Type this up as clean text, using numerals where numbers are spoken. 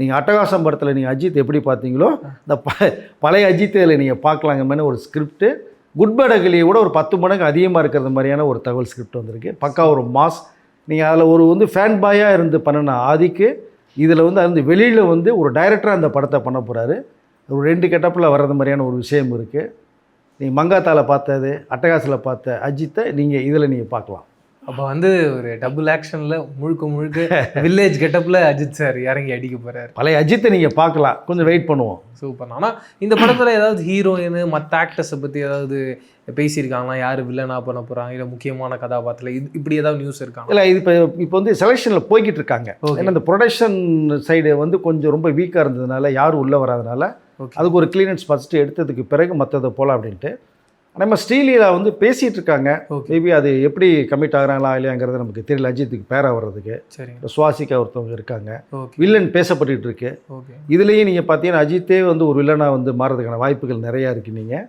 நீங்கள் அட்டகாசம் படத்தில் நீங்கள் அஜித் எப்படி பார்த்தீங்களோ இந்த பழைய அஜித் இதில் நீங்கள் பார்க்கலாங்க மாதிரி ஒரு ஸ்கிரிப்ட்டு குட் பேட் அக்லியை விட ஒரு 10 மடங்கு அதிகமாக இருக்கிறது மாதிரியான ஒரு தகவல் ஸ்கிரிப்ட் வந்திருக்கு. பக்கா ஒரு மாஸ். நீங்கள் அதில் ஒரு ஃபேன் பாயாக இருந்து பண்ணின ஆதிக்கு இதில் அந்த வெளியில் ஒரு டைரக்டராக அந்த படத்தை பண்ண போகிறாரு. ஒரு 2 கெட்டப்பில் வர்றது மாதிரியான ஒரு விஷயம் இருக்குது. நீங்கள் மங்காத்தாவில் பார்த்தது, அட்டகாசில் பார்த்த அஜித்தை நீங்கள் இதில் நீங்கள் பார்க்கலாம். அப்போ ஒரு டபுள் ஆக்ஷனில் முழுக்க வில்லேஜ் கெட்டப்பில் அஜித் சார் இறங்கி அடிக்க போகிறார். பழைய அஜித்தை நீங்கள் பார்க்கலாம். கொஞ்சம் வெயிட் பண்ணுவோம். சூப்பர். ஆனால் இந்த படத்தில் ஏதாவது ஹீரோயின் மற்ற ஆக்டர்ஸை பற்றி ஏதாவது பேசியிருக்காங்களா? யார் வில்லனாக பண்ண போகிறாங்க, இல்லை முக்கியமான கதாபாத்திரம் இப்படி ஏதாவது நியூஸ் இருக்காங்க? இல்லை, இது இப்போ செலெக்ஷனில் போய்கிட்டு இருக்காங்க. ஏன்னா இந்த ப்ரொடக்ஷன் சைடு கொஞ்சம் ரொம்ப வீக்காக இருந்ததுனால யாரும் உள்ளே வராதனால அதுக்கு ஒரு கிளியரன்ஸ் ஃபஸ்ட்டு எடுத்ததுக்கு பிறகு மற்றதை போகலாம் அப்படின்ட்டு. நம்ம ஸ்ரீலீலா பேசிகிட்டு இருக்காங்க. மேபி அது எப்படி கமிட் ஆகிறாங்களா இல்லையாங்கிறது நமக்கு தெரியல. அஜித்துக்கு பேரா வர்றதுக்கு சுவாசிக்கா ஒருத்தவங்க இருக்காங்க. வில்லன் பேசப்பட்டு இருக்கு. இதுலேயும் நீங்கள் பார்த்தீங்கன்னா அஜித்தே ஒரு வில்லனாக மாறுறதுக்கான வாய்ப்புகள் நிறையா இருக்குது. நீங்கள்